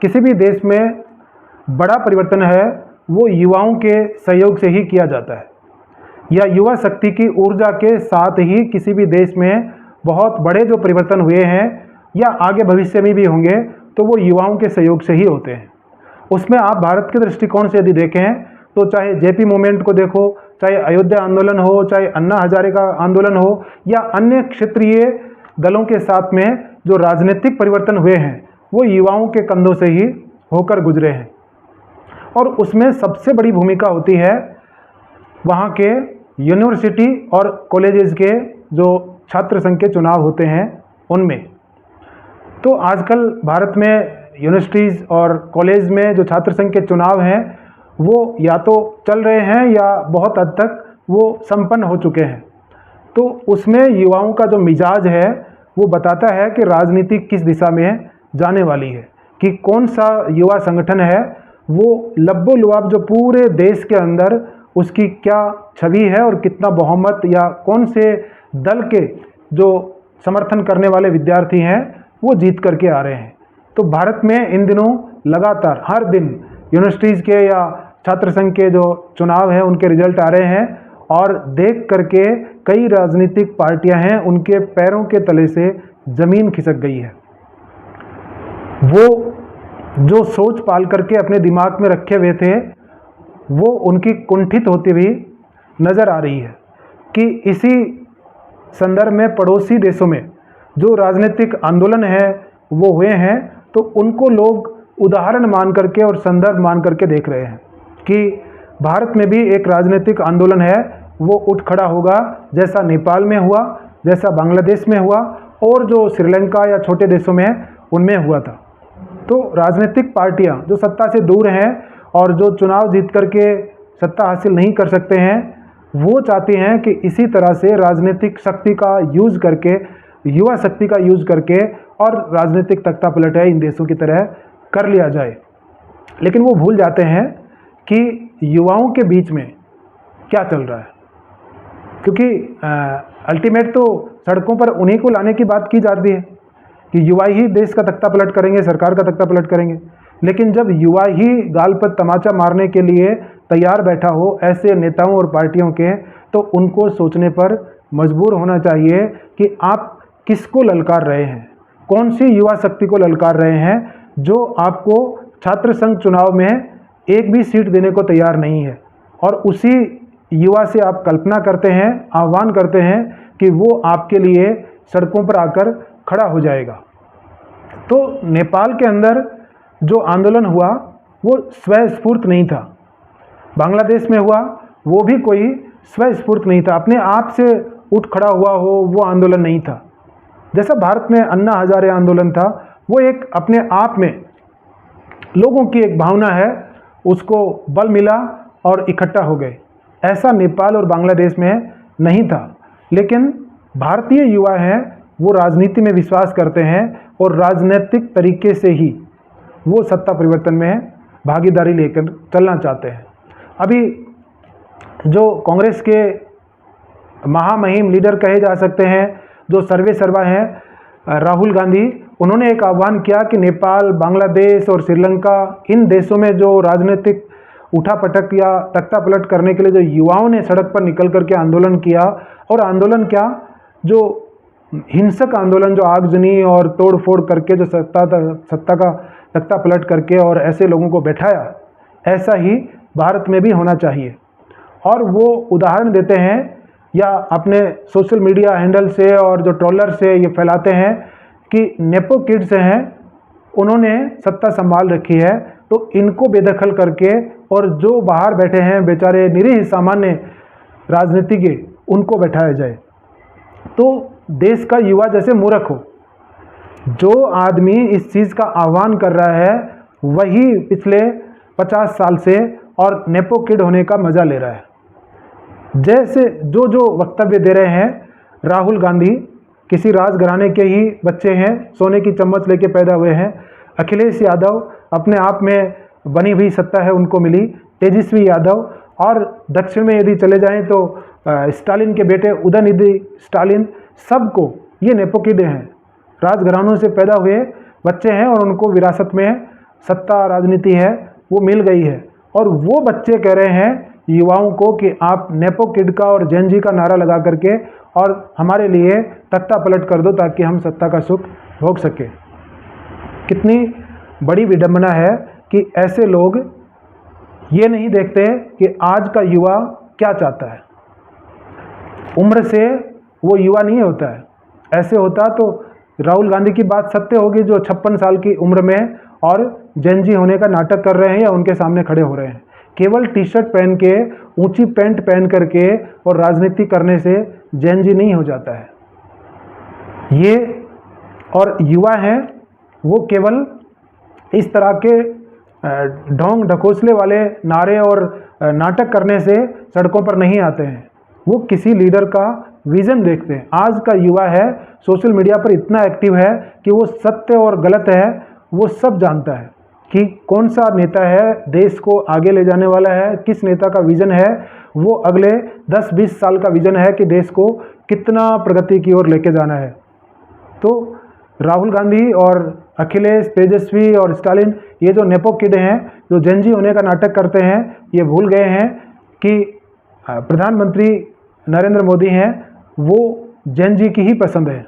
किसी भी देश में बड़ा परिवर्तन है वो युवाओं के सहयोग से ही किया जाता है, या युवा शक्ति की ऊर्जा के साथ ही किसी भी देश में बहुत बड़े जो परिवर्तन हुए हैं या आगे भविष्य में भी होंगे तो वो युवाओं के सहयोग से ही होते हैं। उसमें आप भारत के दृष्टिकोण से यदि देखें तो चाहे जेपी मूवमेंट को देखो, चाहे अयोध्या आंदोलन हो, चाहे अन्ना हजारे का आंदोलन हो, या अन्य क्षेत्रीय दलों के साथ में जो राजनीतिक परिवर्तन हुए हैं वो युवाओं के कंधों से ही होकर गुजरे हैं। और उसमें सबसे बड़ी भूमिका होती है वहाँ के यूनिवर्सिटी और कॉलेजेस के जो छात्र संघ के चुनाव होते हैं उनमें। तो आजकल भारत में यूनिवर्सिटीज़ और कॉलेज में जो छात्र संघ के चुनाव हैं वो या तो चल रहे हैं या बहुत हद तक वो संपन्न हो चुके हैं। तो उसमें युवाओं का जो मिजाज है वो बताता है कि राजनीति किस दिशा में जाने वाली है, कि कौन सा युवा संगठन है वो लब्बो-लुआब जो पूरे देश के अंदर उसकी क्या छवि है और कितना बहुमत या कौन से दल के जो समर्थन करने वाले विद्यार्थी हैं वो जीत करके आ रहे हैं। तो भारत में इन दिनों लगातार हर दिन यूनिवर्सिटीज़ के या छात्र संघ के जो चुनाव हैं उनके रिजल्ट आ रहे हैं और देख करके कई राजनीतिक पार्टियां हैं उनके पैरों के तले से ज़मीन खिसक गई है। वो जो सोच पाल करके अपने दिमाग में रखे हुए थे वो उनकी कुंठित होती हुई नज़र आ रही है कि इसी संदर्भ में पड़ोसी देशों में जो राजनीतिक आंदोलन है वो हुए हैं तो उनको लोग उदाहरण मान करके और संदर्भ मान करके देख रहे हैं कि भारत में भी एक राजनीतिक आंदोलन है वो उठ खड़ा होगा, जैसा नेपाल में हुआ, जैसा बांग्लादेश में हुआ और जो श्रीलंका या छोटे देशों में उनमें हुआ था। तो राजनीतिक पार्टियां जो सत्ता से दूर हैं और जो चुनाव जीत करके सत्ता हासिल नहीं कर सकते हैं वो चाहती हैं कि इसी तरह से राजनीतिक शक्ति का यूज़ करके, युवा शक्ति का यूज़ करके और राजनीतिक तख्ता पलट है इन देशों की तरह कर लिया जाए। लेकिन वो भूल जाते हैं कि युवाओं के बीच में क्या चल रहा है, क्योंकि अल्टीमेट तो सड़कों पर उन्हीं को लाने की बात की जाती है कि युवा ही देश का तख्ता पलट करेंगे, सरकार का तख्ता पलट करेंगे। लेकिन जब युवा ही गाल पर तमाचा मारने के लिए तैयार बैठा हो ऐसे नेताओं और पार्टियों के, तो उनको सोचने पर मजबूर होना चाहिए कि आप किसको ललकार रहे हैं, कौन सी युवा शक्ति को ललकार रहे हैं जो आपको छात्र संघ चुनाव में एक भी सीट देने को तैयार नहीं है, और उसी युवा से आप कल्पना करते हैं, आह्वान करते हैं कि वो आपके लिए सड़कों पर आकर खड़ा हो जाएगा। तो नेपाल के अंदर जो आंदोलन हुआ वो स्वस्फूर्त नहीं था, बांग्लादेश में हुआ वो भी कोई स्वस्फूर्त नहीं था, अपने आप से उठ खड़ा हुआ हो वो आंदोलन नहीं था। जैसा भारत में अन्ना हजारे आंदोलन था वो एक अपने आप में लोगों की एक भावना है, उसको बल मिला और इकट्ठा हो गए। ऐसा नेपाल और बांग्लादेश में नहीं था। लेकिन भारतीय युवा हैं वो राजनीति में विश्वास करते हैं और राजनीतिक तरीके से ही वो सत्ता परिवर्तन में भागीदारी लेकर चलना चाहते हैं। अभी जो कांग्रेस के महामहिम लीडर कहे जा सकते हैं, जो सर्वे सर्वा हैं, राहुल गांधी, उन्होंने एक आह्वान किया कि नेपाल, बांग्लादेश और श्रीलंका इन देशों में जो राजनीतिक उठापटक या तख्ता पलट करने के लिए जो युवाओं ने सड़क पर निकल करके आंदोलन किया, और आंदोलन क्या, जो हिंसक आंदोलन, जो आगजनी और तोड़ फोड़ करके जो सत्ता का तख्ता पलट करके और ऐसे लोगों को बैठाया, ऐसा ही भारत में भी होना चाहिए। और वो उदाहरण देते हैं या अपने सोशल मीडिया हैंडल से और जो ट्रोलर से ये फैलाते हैं कि नेपो किड्स हैं, उन्होंने सत्ता संभाल रखी है तो इनको बेदखल करके और जो बाहर बैठे हैं बेचारे निरीह सामान्य राजनीतिज्ञ, उनको बैठाया जाए। तो देश का युवा जैसे मूर्ख हो, जो आदमी इस चीज़ का आह्वान कर रहा है वही पिछले 50 साल से और नेपो किड होने का मजा ले रहा है। जैसे जो जो वक्तव्य दे रहे हैं, राहुल गांधी किसी राजघराने के ही बच्चे हैं, सोने की चम्मच लेके पैदा हुए हैं। अखिलेश यादव अपने आप में बनी हुई सत्ता है उनको मिली, तेजस्वी यादव, और दक्षिण में यदि चले जाएं तो स्टालिन के बेटे उदयनिधि स्टालिन, सबको ये नेपो किड हैं, राजघरानों से पैदा हुए बच्चे हैं और उनको विरासत में सत्ता राजनीति है वो मिल गई है, और वो बच्चे कह रहे हैं युवाओं को कि आप नेपो किड का और जेन जी का नारा लगा करके और हमारे लिए तख्ता पलट कर दो ताकि हम सत्ता का सुख भोग सके। कितनी बड़ी विडंबना है कि ऐसे लोग ये नहीं देखते कि आज का युवा क्या चाहता है। उम्र से वो युवा नहीं होता है। ऐसे होता तो राहुल गांधी की बात सत्य होगी जो 56 साल की उम्र में और जेन जी होने का नाटक कर रहे हैं या उनके सामने खड़े हो रहे हैं। केवल टी शर्ट पहन के, ऊंची पैंट पहन करके और राजनीति करने से जेन जी नहीं हो जाता है। ये और युवा हैं वो केवल इस तरह के ढोंग ढकोसले वाले नारे और नाटक करने से सड़कों पर नहीं आते हैं। वो किसी लीडर का विजन देखते हैं। आज का युवा है सोशल मीडिया पर इतना एक्टिव है कि वो सत्य और गलत है वो सब जानता है कि कौन सा नेता है देश को आगे ले जाने वाला है, किस नेता का विजन है, वो अगले 10-20 साल का विजन है कि देश को कितना प्रगति की ओर लेके जाना है। तो राहुल गांधी और अखिलेश, तेजस्वी और स्टालिन, ये जो नेपो किड हैं जो जेन जी होने का नाटक करते हैं, ये भूल गए हैं कि प्रधानमंत्री नरेंद्र मोदी हैं वो जेन जी की ही पसंद है,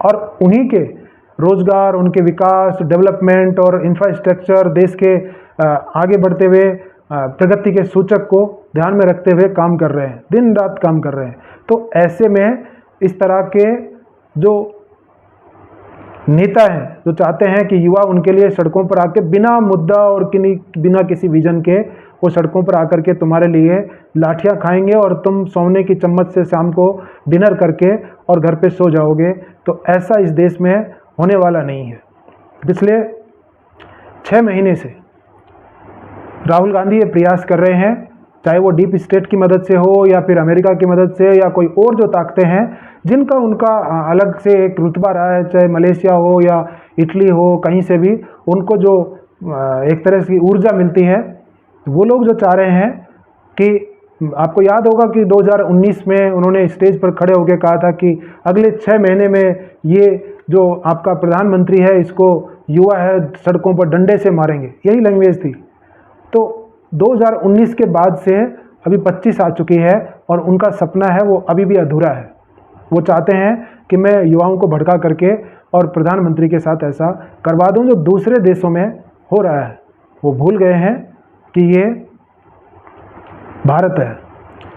और उन्हीं के रोजगार, उनके विकास, डेवलपमेंट और इंफ्रास्ट्रक्चर, देश के आगे बढ़ते हुए प्रगति के सूचक को ध्यान में रखते हुए काम कर रहे हैं, दिन रात काम कर रहे हैं। तो ऐसे में इस तरह के जो नेता हैं जो चाहते हैं कि युवा उनके लिए सड़कों पर आके बिना मुद्दा और बिना किसी विजन के वो सड़कों पर आकर के तुम्हारे लिए लाठियां खाएंगे और तुम सोने की चम्मच से शाम को डिनर करके और घर पे सो जाओगे, तो ऐसा इस देश में होने वाला नहीं है। पिछले 6 महीने से राहुल गांधी ये प्रयास कर रहे हैं, चाहे वो डीप स्टेट की मदद से हो या फिर अमेरिका की मदद से या कोई और जो ताकतें हैं जिनका उनका अलग से एक रुतबा रहा है, चाहे मलेशिया हो या इटली हो, कहीं से भी उनको जो एक तरह की ऊर्जा मिलती है, वो लोग जो चाह रहे हैं कि आपको याद होगा कि 2019 में उन्होंने स्टेज पर खड़े होकर कहा था कि अगले 6 महीने में ये जो आपका प्रधानमंत्री है इसको युवा है सड़कों पर डंडे से मारेंगे, यही लैंग्वेज थी। तो 2019 के बाद से अभी 25 आ चुकी है और उनका सपना है वो अभी भी अधूरा है। वो चाहते हैं कि मैं युवाओं को भड़का करके और प्रधानमंत्री के साथ ऐसा करवा दूं जो दूसरे देशों में हो रहा है। वो भूल गए हैं कि ये भारत है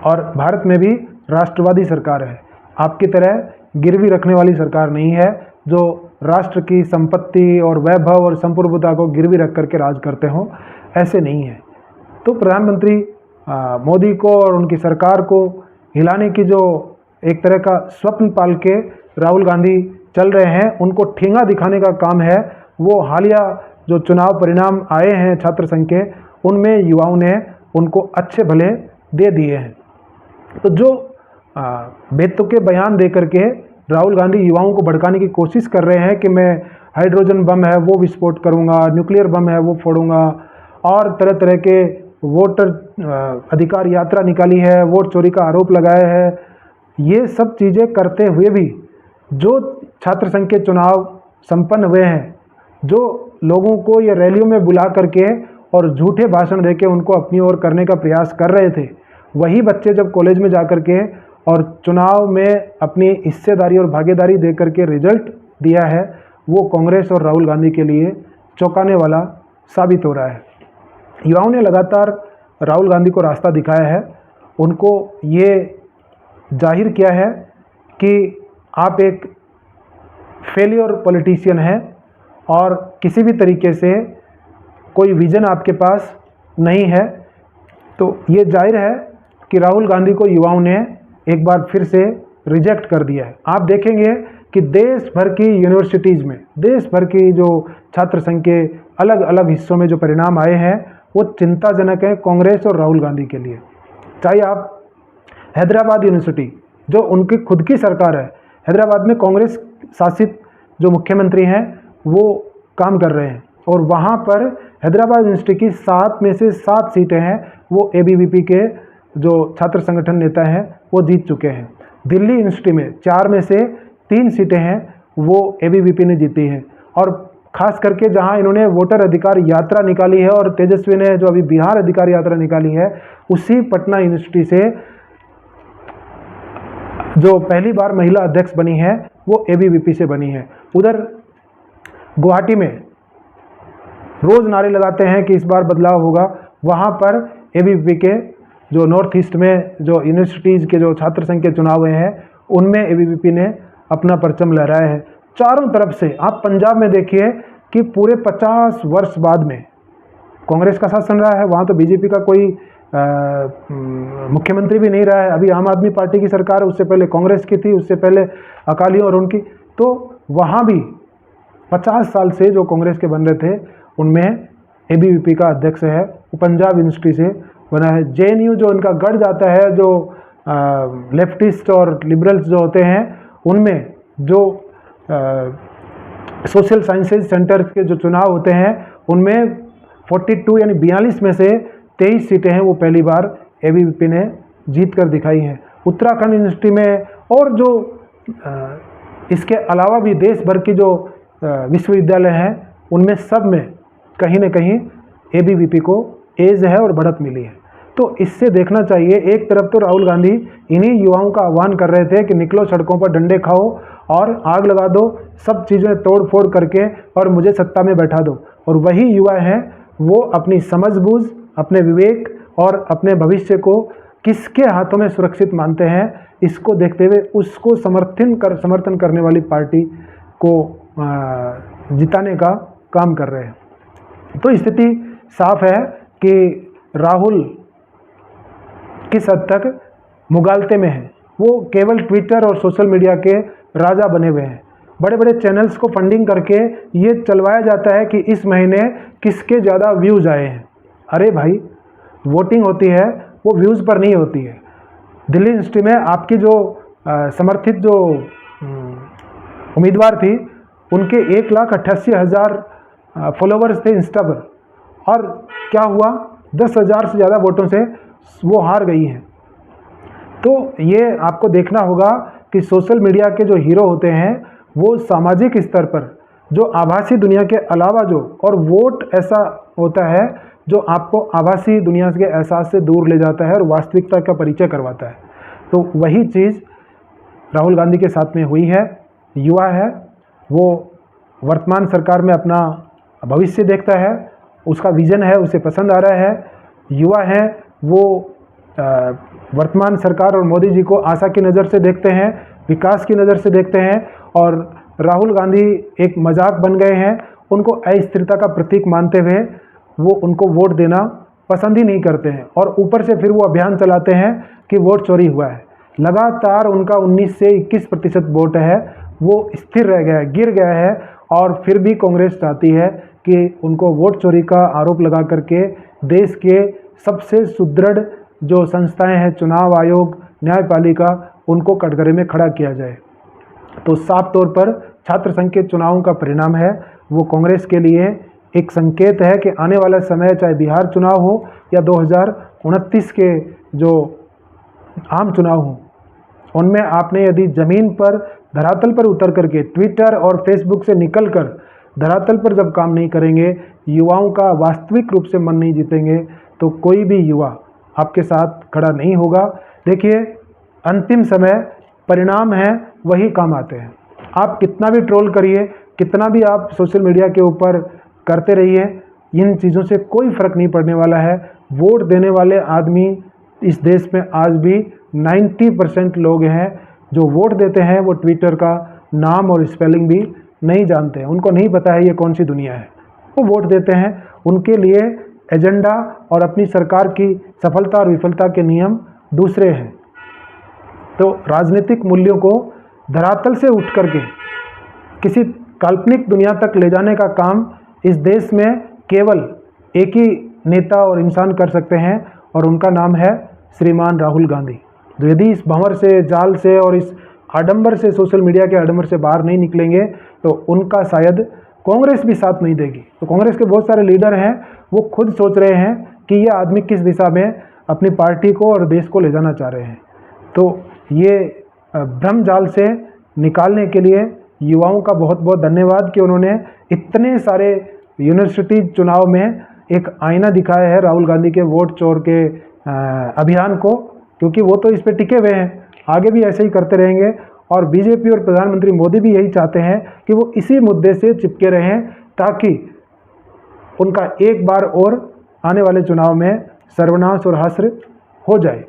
और भारत में भी राष्ट्रवादी सरकार है। आपकी तरह गिरवी रखने वाली सरकार नहीं है जो राष्ट्र की संपत्ति और वैभव और संप्रभुता को गिरवी रख करके राज करते हों, ऐसे नहीं है। तो प्रधानमंत्री मोदी को और उनकी सरकार को हिलाने की जो एक तरह का स्वप्न पाल के राहुल गांधी चल रहे हैं, उनको ठेंगा दिखाने का काम है। वो हालिया जो चुनाव परिणाम आए हैं छात्र संघ के, उनमें युवाओं ने उनको अच्छे भले दे दिए हैं। तो जो बेतुके बयान दे करके राहुल गांधी युवाओं को भड़काने की कोशिश कर रहे हैं कि मैं हाइड्रोजन बम है वो विस्फोट करूंगा, न्यूक्लियर बम है वो फोड़ूंगा, और तरह तरह के वोटर अधिकार यात्रा निकाली है, वोट चोरी का आरोप लगाया है, ये सब चीज़ें करते हुए भी जो छात्र संघ के चुनाव संपन्न हुए हैं, जो लोगों को ये रैलियों में बुला करके और झूठे भाषण देके उनको अपनी ओर करने का प्रयास कर रहे थे, वही बच्चे जब कॉलेज में जा कर के और चुनाव में अपनी हिस्सेदारी और भागीदारी दे करके रिजल्ट दिया है, वो कांग्रेस और राहुल गांधी के लिए चौंकाने वाला साबित हो रहा है। युवाओं ने लगातार राहुल गांधी को रास्ता दिखाया है, उनको ये जाहिर किया है कि आप एक फेलियर पॉलिटिशियन हैं और किसी भी तरीके से कोई विजन आपके पास नहीं है। तो ये जाहिर है कि राहुल गांधी को युवाओं ने एक बार फिर से रिजेक्ट कर दिया है। आप देखेंगे कि देश भर की यूनिवर्सिटीज़ में, देश भर की जो छात्र संघ के अलग अलग हिस्सों में जो परिणाम आए हैं वो चिंताजनक है कांग्रेस और राहुल गांधी के लिए। चाहे आप हैदराबाद यूनिवर्सिटी जो उनकी खुद की सरकार है, हैदराबाद में कांग्रेस शासित जो मुख्यमंत्री हैं वो काम कर रहे हैं और वहाँ पर हैदराबाद यूनिवर्सिटी की 7 में से 7 सीटें हैं वो एबीवीपी के जो छात्र संगठन नेता हैं वो जीत चुके हैं। दिल्ली यूनिवर्सिटी में 4 में से 3 सीटें हैं वो एबीवीपी ने जीती हैं। और खास करके जहां इन्होंने वोटर अधिकार यात्रा निकाली है और तेजस्वी ने जो अभी बिहार अधिकार यात्रा निकाली है, उसी पटना यूनिवर्सिटी से जो पहली बार महिला अध्यक्ष बनी है वो एबीवीपी से बनी है। उधर गुवाहाटी में रोज नारे लगाते हैं कि इस बार बदलाव होगा, वहां पर एबीवीपी के जो नॉर्थ ईस्ट में जो यूनिवर्सिटीज़ के जो छात्र संघ के चुनाव हुए हैं उनमें एबीवीपी ने अपना परचम लहराया है। चारों तरफ से आप पंजाब में देखिए कि पूरे 50 वर्ष बाद में कांग्रेस का शासन रहा है, वहाँ तो बीजेपी का कोई मुख्यमंत्री भी नहीं रहा है। अभी आम आदमी पार्टी की सरकार है, उससे पहले कांग्रेस की थी, उससे पहले अकालियों और उनकी, तो वहाँ भी 50 साल से जो कांग्रेस के बन रहे थे उनमें एबीवीपी का अध्यक्ष है, वो पंजाब यूनिवर्सिटी से बना है। जेएनयू जो उनका गढ़ जाता है, जो लेफ्टिस्ट और लिबरल्स जो होते हैं, उनमें जो सोशल साइंसेज सेंटर के जो चुनाव होते हैं उनमें 42 यानी 42 में से 23 सीटें हैं वो पहली बार एबीवीपी ने जीत कर दिखाई हैं। उत्तराखंड यूनिवर्सिटी में और जो इसके अलावा भी देश भर की जो विश्वविद्यालय हैं उनमें सब में कहीं न कहीं एबीवीपी को एज है और बढ़त मिली है। तो इससे देखना चाहिए, एक तरफ तो राहुल गांधी इन्हीं युवाओं का आह्वान कर रहे थे कि निकलो सड़कों पर, डंडे खाओ और आग लगा दो, सब चीज़ें तोड़ फोड़ करके और मुझे सत्ता में बैठा दो, और वही युवा हैं वो अपनी समझबूझ, अपने विवेक और अपने भविष्य को किसके हाथों में सुरक्षित मानते हैं, इसको देखते हुए उसको समर्थन करने वाली पार्टी को जिताने का काम कर रहे हैं। तो स्थिति साफ है कि राहुल किस हद तक मुगालते में है। वो केवल ट्विटर और सोशल मीडिया के राजा बने हुए हैं। बड़े बड़े चैनल्स को फंडिंग करके ये चलवाया जाता है कि इस महीने किसके ज़्यादा व्यूज़ आए हैं। अरे भाई, वोटिंग होती है वो व्यूज़ पर नहीं होती है। दिल्ली यूनिवर्सिटी में आपकी जो समर्थित जो उम्मीदवार थी, उनके 1,88,000 फॉलोवर्स थे इंस्टा पर, और क्या हुआ, 10,000 से ज़्यादा वोटों से वो हार गई हैं। तो ये आपको देखना होगा कि सोशल मीडिया के जो हीरो होते हैं वो सामाजिक स्तर पर जो आभासी दुनिया के अलावा जो, और वोट ऐसा होता है जो आपको आभासी दुनिया के एहसास से दूर ले जाता है और वास्तविकता का परिचय करवाता है। तो वही चीज़ राहुल गांधी के साथ में हुई है। युवा है, वो वर्तमान सरकार में अपना भविष्य देखता है, उसका विज़न है, उसे पसंद आ रहा है। युवा है वो वर्तमान सरकार और मोदी जी को आशा की नज़र से देखते हैं, विकास की नज़र से देखते हैं, और राहुल गांधी एक मजाक बन गए हैं। उनको अस्थिरता का प्रतीक मानते हुए वो उनको वोट देना पसंद ही नहीं करते हैं, और ऊपर से फिर वो अभियान चलाते हैं कि वोट चोरी हुआ है। लगातार उनका 19 से 21% वोट है वो स्थिर रह गया है, गिर गया है, और फिर भी कांग्रेस चाहती है कि उनको वोट चोरी का आरोप लगा करके देश के सबसे सुदृढ़ जो संस्थाएं हैं, चुनाव आयोग, न्यायपालिका, उनको कटघरे में खड़ा किया जाए। तो साफ तौर पर छात्र संघ के चुनावों का परिणाम है वो कांग्रेस के लिए एक संकेत है कि आने वाला समय, चाहे बिहार चुनाव हो या 2029 के जो आम चुनाव हो, उनमें आपने यदि ज़मीन पर, धरातल पर उतर करके, ट्विटर और फेसबुक से निकल कर धरातल पर जब काम नहीं करेंगे, युवाओं का वास्तविक रूप से मन नहीं जीतेंगे, तो कोई भी युवा आपके साथ खड़ा नहीं होगा। देखिए, अंतिम समय परिणाम है वही काम आते हैं। आप कितना भी ट्रोल करिए, कितना भी आप सोशल मीडिया के ऊपर करते रहिए, इन चीज़ों से कोई फ़र्क नहीं पड़ने वाला है। वोट देने वाले आदमी इस देश में आज भी 90% लोग हैं जो वोट देते हैं, वो ट्विटर का नाम और स्पेलिंग भी नहीं जानते हैं, उनको नहीं पता है ये कौन सी दुनिया है। वो वोट देते हैं, उनके लिए एजेंडा और अपनी सरकार की सफलता और विफलता के नियम दूसरे हैं। तो राजनीतिक मूल्यों को धरातल से उठ करके किसी काल्पनिक दुनिया तक ले जाने का काम इस देश में केवल एक ही नेता और इंसान कर सकते हैं, और उनका नाम है श्रीमान राहुल गांधी। तो यदि इस भंवर से, जाल से और इस आडंबर से, सोशल मीडिया के आडंबर से बाहर नहीं निकलेंगे तो उनका शायद कांग्रेस भी साथ नहीं देगी। तो कांग्रेस के बहुत सारे लीडर हैं, वो खुद सोच रहे हैं कि ये आदमी किस दिशा में अपनी पार्टी को और देश को ले जाना चाह रहे हैं। तो ये भ्रम जाल से निकालने के लिए युवाओं का बहुत बहुत धन्यवाद कि उन्होंने इतने सारे यूनिवर्सिटी चुनाव में एक आईना दिखाया है राहुल गांधी के वोट चोर के अभियान को, क्योंकि वो तो इस पे टिके हुए हैं, आगे भी ऐसे ही करते रहेंगे। और बीजेपी और प्रधानमंत्री मोदी भी यही चाहते हैं कि वो इसी मुद्दे से चिपके रहें, ताकि उनका एक बार और आने वाले चुनाव में सर्वनाश और हश्र हो जाए।